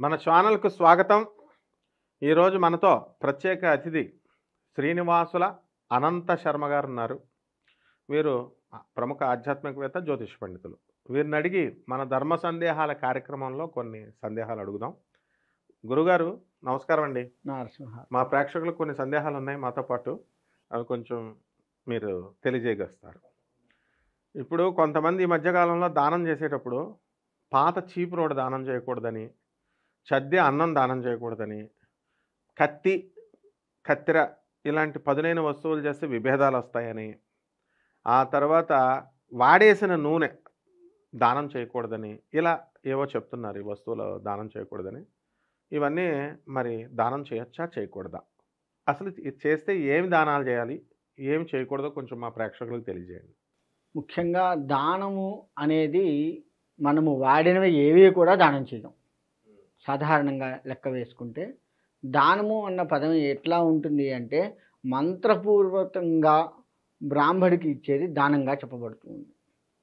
మన ఛానల్కు స్వాగతం. ఈరోజు మనతో ప్రత్యేక అతిథి శ్రీనివాసుల అనంత శర్మ గారు ఉన్నారు. వీరు ప్రముఖ ఆధ్యాత్మికవేత్త, జ్యోతిష పండితులు. వీరిని అడిగి మన ధర్మ సందేహాల కార్యక్రమంలో కొన్ని సందేహాలు అడుగుదాం. గురుగారు నమస్కారం అండి. మా ప్రేక్షకులకు కొన్ని సందేహాలు ఉన్నాయి మాతో పాటు, అవి కొంచెం మీరు తెలియజేయగలుగుతారు. ఇప్పుడు కొంతమంది ఈ మధ్యకాలంలో దానం చేసేటప్పుడు పాత చీపు రోడ్డు దానం చేయకూడదని, చద్ది అన్నం దానం చేయకూడదని, కత్తి కత్తెర ఇలాంటి పదునైన వస్తువులు చేస్తే విభేదాలు వస్తాయని, ఆ తర్వాత వాడేసిన నూనె దానం చేయకూడదని, ఇలా ఏవో చెప్తున్నారు. ఈ వస్తువులు దానం చేయకూడదని. ఇవన్నీ మరి దానం చేయొచ్చా చేయకూడదా? అసలు ఇది చేస్తే ఏమి దానాలు చేయాలి, ఏమి చేయకూడదో కొంచెం మా ప్రేక్షకులకు తెలియజేయండి. ముఖ్యంగా దానము అనేది మనము వాడినవి ఏవి కూడా దానం చేయం. సాధారణంగా లెక్క వేసుకుంటే దానము అన్న పదం ఎట్లా ఉంటుంది అంటే, మంత్రపూర్వకంగా బ్రాహ్మడికి ఇచ్చేది దానంగా చెప్పబడుతుంది.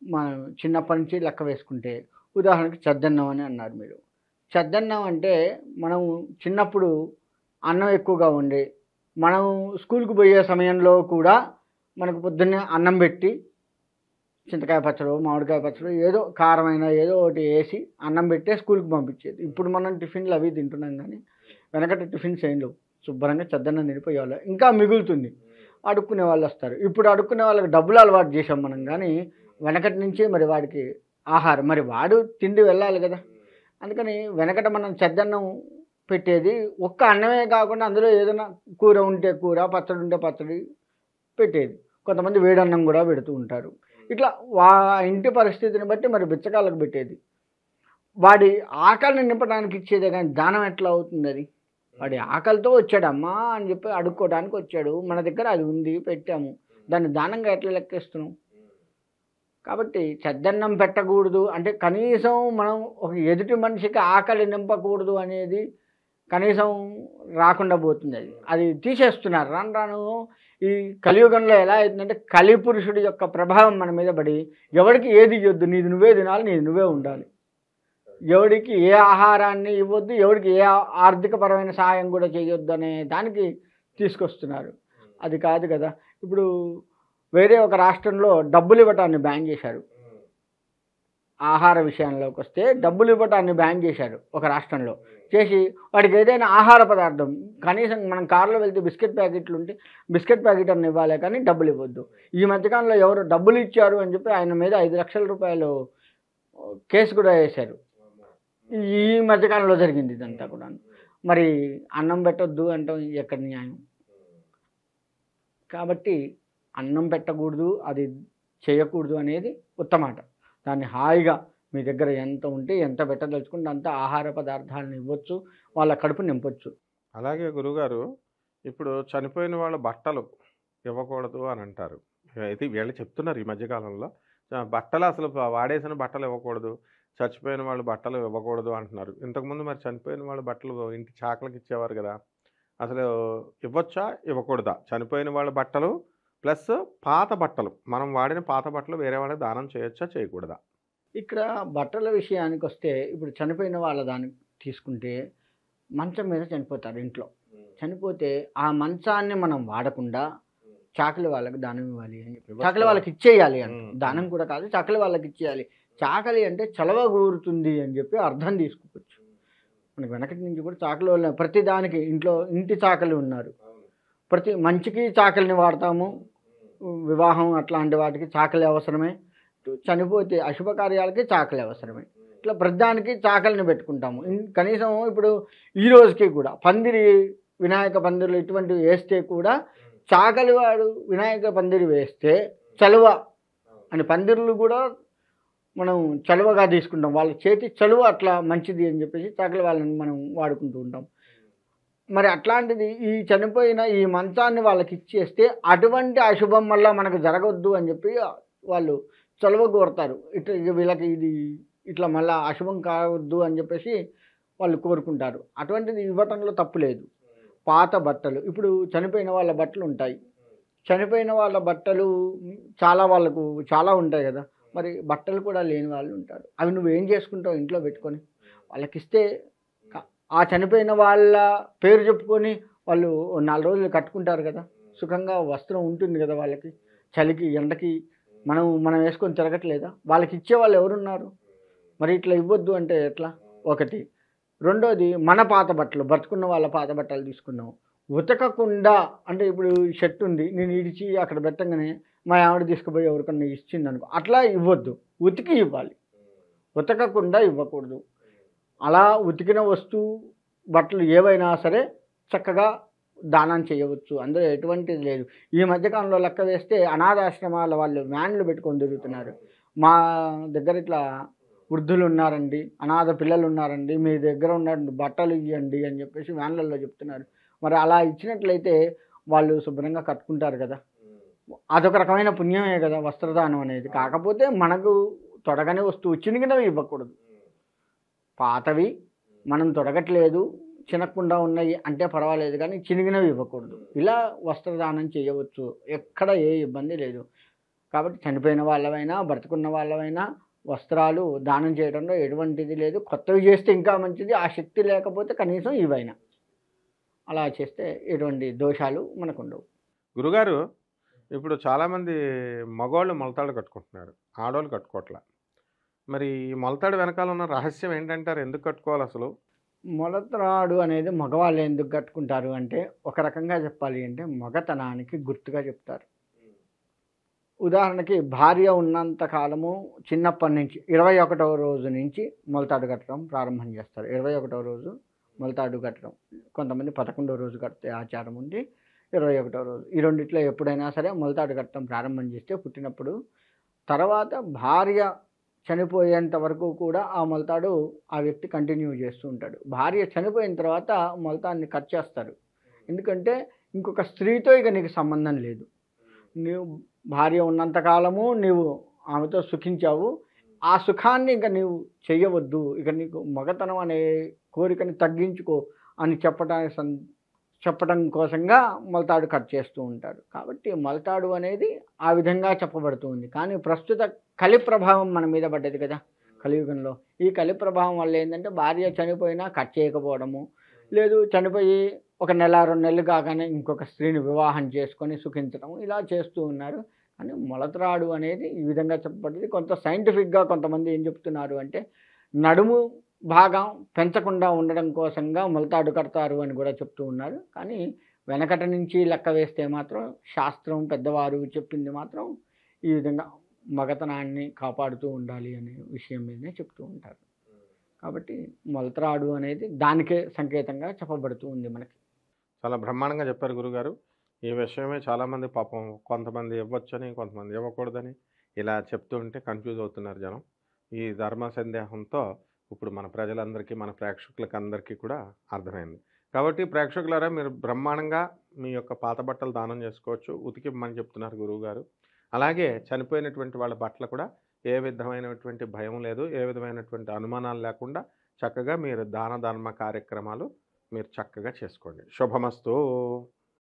మనం చిన్నప్పటి నుంచి లెక్క వేసుకుంటే, ఉదాహరణకి చద్దన్నం అని అన్నారు మీరు. చద్దన్నం అంటే మనం చిన్నప్పుడు అన్నం ఎక్కువగా ఉండే, మనం స్కూల్కి పోయే సమయంలో కూడా మనకు పొద్దున్నే అన్నం పెట్టి చింతకాయ పచ్చడి, మామిడికాయ పచ్చడి, ఏదో కారమైన ఏదో ఒకటి వేసి అన్నం పెట్టే స్కూల్కి పంపించేది. ఇప్పుడు మనం టిఫిన్లు అవి తింటున్నాం, కానీ వెనకటి టిఫిన్స్ ఏం లేవు. శుభ్రంగా చద్దన్నం తినిపోయేవాళ్ళు, ఇంకా మిగులుతుంది, అడుక్కునే వాళ్ళు వస్తారు. ఇప్పుడు అడుక్కునే వాళ్ళకి డబ్బులు అలవాటు చేసాం మనం, కానీ వెనకటి నుంచే మరి వాడికి ఆహారం, మరి వాడు తిండి వెళ్ళాలి కదా. అందుకని వెనకట మనం చద్దన్నం పెట్టేది ఒక్క అన్నమే కాకుండా అందులో ఏదైనా కూర ఉంటే కూర, పచ్చడి ఉంటే పచ్చడి పెట్టేది. కొంతమంది వేడన్నం కూడా పెడుతూ ఉంటారు. ఇట్లా ఇంటి పరిస్థితిని బట్టి మరి బిచ్చగాళ్ళకు పెట్టేది. వాడి ఆకలిని నింపడానికి ఇచ్చేదే, కానీ దానం ఎట్లా అవుతుంది? అది వాడి ఆకలితో వచ్చాడు, అమ్మా అని చెప్పి అడుక్కోవడానికి వచ్చాడు, మన దగ్గర అది ఉంది పెట్టాము, దాన్ని దానంగా ఎట్లా లెక్కేస్తున్నాం? కాబట్టి చద్దన్నం పెట్టకూడదు అంటే కనీసం మనం ఒక ఎదుటి మనిషికి ఆకలి నింపకూడదు అనేది కనీసం రాకుండా పోతుంది. అది తీసేస్తున్నారు. రాను రాను ఈ కలియుగంలో ఎలా అవుతుందంటే, కలిపురుషుడి యొక్క ప్రభావం మన మీద పడి ఎవరికి ఏది ఇవ్వద్దు, నీది నువ్వే తినాలి, నీది నువ్వే ఉండాలి, ఎవరికి ఏ ఆహారాన్ని ఇవ్వద్దు, ఎవరికి ఏ ఆర్థికపరమైన సహాయం కూడా చేయొద్దు అనే దానికి తీసుకొస్తున్నారు. అది కాదు కదా. ఇప్పుడు వేరే ఒక రాష్ట్రంలో డబ్బులు ఇవ్వటాన్ని బ్యాన్ చేశారు. ఆహార విషయంలోకి వస్తే డబ్బులు ఇవ్వటాన్ని బ్యాన్ చేశారు ఒక రాష్ట్రంలో. చేసి వాడికి ఏదైనా ఆహార పదార్థం, కనీసం మనం కారులో వెళ్తే బిస్కెట్ ప్యాకెట్లు ఉంటే బిస్కెట్ ప్యాకెట్ అని ఇవ్వాలి, కానీ డబ్బులు ఇవ్వద్దు. ఈ మధ్యకాలంలో ఎవరు డబ్బులు ఇచ్చారు అని చెప్పి ఆయన మీద 5 లక్షల రూపాయలు కేసు కూడా వేశారు. ఈ మధ్యకాలంలో జరిగింది ఇదంతా కూడా. మరి అన్నం పెట్టొద్దు అంటాం, ఎక్కడ న్యాయం? కాబట్టి అన్నం పెట్టకూడదు, అది చేయకూడదు అనేది ఉత్తమాట. దాన్ని హాయిగా మీ దగ్గర ఎంత ఉంటే ఎంత పెట్టదలుచుకుంటే అంత ఆహార పదార్థాలను ఇవ్వచ్చు, వాళ్ళ కడుపు నింపొచ్చు. అలాగే గురుగారు, ఇప్పుడు చనిపోయిన వాళ్ళ బట్టలు ఇవ్వకూడదు అని అంటారు. అయితే వీళ్ళు చెప్తున్నారు ఈ మధ్యకాలంలో బట్టలు అసలు వాడేసిన బట్టలు ఇవ్వకూడదు, చచ్చిపోయిన వాళ్ళ బట్టలు ఇవ్వకూడదు అంటున్నారు. ఇంతకుముందు మరి చనిపోయిన వాళ్ళ బట్టలు ఇంటి చాకలకి ఇచ్చేవారు కదా, అసలు ఇవ్వచ్చా ఇవ్వకూడదా? చనిపోయిన వాళ్ళ బట్టలు ప్లస్ పాత బట్టలు, మనం వాడిన పాత బట్టలు వేరే వాళ్ళకి దానం చేయొచ్చా చేయకూడదా? ఇక్కడ బట్టల విషయానికి వస్తే, ఇప్పుడు చనిపోయిన వాళ్ళ దానికి తీసుకుంటే మంచం మీద చనిపోతారు ఇంట్లో. చనిపోతే ఆ మంచాన్ని మనం వాడకుండా చాకలి వాళ్ళకి దానం ఇవ్వాలి అని చెప్పి చాకలి వాళ్ళకి ఇచ్చేయాలి అంట. దానం కూడా కాదు, చాకలి వాళ్ళకి ఇచ్చేయాలి. చాకలి అంటే చలవ కూరుతుంది అని చెప్పి అర్థం తీసుకోవచ్చు. మనకి వెనకటి నుంచి కూడా చాకలి వాళ్ళ ప్రతి దానికి ఇంట్లో ఇంటి చాకలి ఉన్నారు. ప్రతి మంచికి చాకలిని వాడతాము, వివాహం అట్లాంటి వాటికి చాకలి అవసరమే, చనిపోతే అశుభకార్యాలకి చాకలి అవసరమే. ఇట్లా ప్రతిదానికి చాకలిని పెట్టుకుంటాము. కనీసం ఇప్పుడు ఈ రోజుకి కూడా పందిరి, వినాయక పందిరులు ఇటువంటివి వేస్తే కూడా చాకలి వాడు వినాయక పందిరి వేస్తే చలువ అని పందిరులు కూడా మనం చలువగా తీసుకుంటాం. వాళ్ళ చేతి చలువ అట్లా మంచిది అని చెప్పేసి చాకలి వాళ్ళని మనం వాడుకుంటూ ఉంటాం. మరి అట్లాంటిది ఈ చనిపోయిన ఈ మంచాన్ని వాళ్ళకి ఇచ్చేస్తే అటువంటి అశుభం వల్ల మనకు జరగవద్దు అని చెప్పి వాళ్ళు చొలవ కోరుతారు. ఇట్లా వీళ్ళకి ఇది ఇట్లా మళ్ళీ అశుభం కావద్దు అని చెప్పేసి వాళ్ళు కోరుకుంటారు. అటువంటిది ఇవ్వటంలో తప్పు లేదు. పాత బట్టలు, ఇప్పుడు చనిపోయిన వాళ్ళ బట్టలు ఉంటాయి, చనిపోయిన వాళ్ళ బట్టలు వాళ్ళకు చాలా ఉంటాయి కదా, మరి బట్టలు కూడా లేని వాళ్ళు ఉంటారు. అవి నువ్వేం చేసుకుంటావు ఇంట్లో పెట్టుకొని? వాళ్ళకిస్తే ఆ చనిపోయిన వాళ్ళ పేరు చెప్పుకొని వాళ్ళు 4 రోజులు కట్టుకుంటారు కదా, సుఖంగా వస్త్రం ఉంటుంది కదా వాళ్ళకి, చలికి ఎండకి మనం వేసుకొని తిరగట్లేదా, వాళ్ళకి ఇచ్చేవాళ్ళు ఎవరున్నారు? మరి ఇట్లా ఇవ్వద్దు అంటే ఎట్లా? ఒకటి. రెండోది, మన పాత బట్టలు, బ్రతుకున్న వాళ్ళ పాత బట్టలు తీసుకున్నాం, ఉతకకుండా, అంటే ఇప్పుడు షర్ట్ ఉంది, నేను ఇడిచి అక్కడ పెట్టగానే మా ఆవిడ తీసుకుపోయి ఎవరికన్నా ఇచ్చింది అనుకో, అట్లా ఇవ్వద్దు, ఉతికి ఇవ్వాలి, ఉతకకుండా ఇవ్వకూడదు. అలా ఉతికిన వస్తువు బట్టలు ఏవైనా సరే చక్కగా దానం చేయవచ్చు, అందులో ఎటువంటిది లేదు. ఈ మధ్యకాలంలో లెక్క వేస్తే అనాథాశ్రమాల వాళ్ళు వ్యాన్లు పెట్టుకొని తిరుగుతున్నారు. మా దగ్గర ఇట్లా వృద్ధులు ఉన్నారండి, అనాథ పిల్లలు ఉన్నారండి, మీ దగ్గర ఉన్న బట్టలు ఇవ్వండి అని చెప్పేసి వ్యాన్లలో చెప్తున్నారు. మరి అలా ఇచ్చినట్లయితే వాళ్ళు శుభ్రంగా కట్టుకుంటారు కదా, అదొక రకమైన పుణ్యమే కదా వస్త్రదానం అనేది. కాకపోతే మనకు తొడగని వస్తువు, చినిగినవి ఇవ్వకూడదు. పాతవి మనం తొడగట్లేదు, చినకుండా ఉన్నాయి అంటే పర్వాలేదు, కానీ చినిగినవి ఇవ్వకూడదు. ఇలా వస్త్రదానం చేయవచ్చు, ఎక్కడ ఏ ఇబ్బంది లేదు. కాబట్టి చనిపోయిన వాళ్ళమైనా బ్రతుకున్న వాళ్ళమైనా వస్త్రాలు దానం చేయడంలో ఎటువంటిది లేదు. కొత్తవి చేస్తే ఇంకా మంచిది, ఆ శక్తి లేకపోతే కనీసం ఇవైనా అలా చేస్తే ఎటువంటి దోషాలు మనకు ఉండవు. గురుగారు, ఇప్పుడు చాలామంది మగవాళ్ళు మొలతాడు కట్టుకుంటున్నారు, ఆడవాళ్ళు కట్టుకోవట్లా. మరి ఈ మొలతాడు వెనకాల ఉన్న రహస్యం ఏంటంటారు? ఎందుకు కట్టుకోవాలి అసలు? మొలత్రాడు అనేది మగవాళ్ళు ఎందుకు కట్టుకుంటారు అంటే, ఒక రకంగా చెప్పాలి అంటే మగతనానికి గుర్తుగా చెప్తారు. ఉదాహరణకి భార్య ఉన్నంత కాలము చిన్నప్పటి నుంచి 21వ రోజు నుంచి మొలతాడు కట్టడం ప్రారంభం చేస్తారు. 21వ రోజు మొలతాడు కట్టడం, కొంతమంది 11వ రోజు కడితే ఆచారం ఉంది, 21వ రోజు, ఈ రెండిట్లో ఎప్పుడైనా సరే మొలతాడు కట్టడం ప్రారంభం చేస్తే పుట్టినప్పుడు, తర్వాత భార్య చనిపోయేంత వరకు కూడా ఆ మొలతాడు ఆ వ్యక్తి కంటిన్యూ చేస్తూ ఉంటాడు. భార్య చనిపోయిన తర్వాత మొలతాన్ని కట్ చేస్తారు. ఎందుకంటే ఇంకొక స్త్రీతో ఇక నీకు సంబంధం లేదు, నీవు భార్య ఉన్నంతకాలము నీవు ఆమెతో సుఖించావు, ఆ సుఖాన్ని ఇక నీవు చెయ్యవద్దు, ఇక నీకు మగతనం అనే కోరికని తగ్గించుకో అని చెప్పడం కోసంగా మొలతాడు కట్ చేస్తూ ఉంటారు. కాబట్టి మొలతాడు అనేది ఆ విధంగా చెప్పబడుతూ ఉంది. కానీ ప్రస్తుత కలి ప్రభావం మన మీద పడ్డది కదా కలియుగంలో. ఈ కలి ప్రభావం వల్ల ఏంటంటే భార్య చనిపోయినా కట్ చేయకపోవడము, లేదు చనిపోయి 1 నెల 2 నెలలు కాగానే ఇంకొక స్త్రీని వివాహం చేసుకొని సుఖించడం, ఇలా చేస్తూ ఉన్నారు. కానీ మొలతాడు అనేది ఈ విధంగా చెప్పబడింది. కొంత సైంటిఫిక్గా కొంతమంది ఏం చెప్తున్నారు అంటే, నడుము భాగం పెంచకుండా ఉండడం కోసంగా మొలతాడు కడతారు అని కూడా చెప్తూ ఉన్నారు. కానీ వెనకటి నుంచి లెక్క వేస్తే మాత్రం శాస్త్రం పెద్దవారు చెప్పింది మాత్రం ఈ విధంగా మగతనాన్ని కాపాడుతూ ఉండాలి అనే విషయం మీదనే చెప్తూ ఉంటారు. కాబట్టి మొలతాడు అనేది దానికే సంకేతంగా చెప్పబడుతూ ఉంది మనకి. చాలా బ్రహ్మాండంగా చెప్పారు గురుగారు. ఈ విషయమే చాలామంది పాపం కొంతమంది ఇవ్వచ్చని, కొంతమంది ఇవ్వకూడదని ఇలా చెప్తూ ఉంటే కన్ఫ్యూజ్ అవుతున్నారు జనం. ఈ ధర్మ సందేహంతో ఇప్పుడు మన ప్రజలందరికీ, మన ప్రేక్షకులకి అందరికీ కూడా అర్థమైంది. కాబట్టి ప్రేక్షకులారా, మీరు బ్రహ్మాండంగా మీ యొక్క పాత బట్టలు దానం చేసుకోవచ్చు, ఉతికిమ్మని చెప్తున్నారు గురువుగారు. అలాగే చనిపోయినటువంటి వాళ్ళ బట్టలు కూడా ఏ విధమైనటువంటి భయం లేదు, ఏ విధమైనటువంటి అనుమానాలు లేకుండా చక్కగా మీరు దాన ధర్మ కార్యక్రమాలు మీరు చక్కగా చేసుకోండి. శుభమస్తు.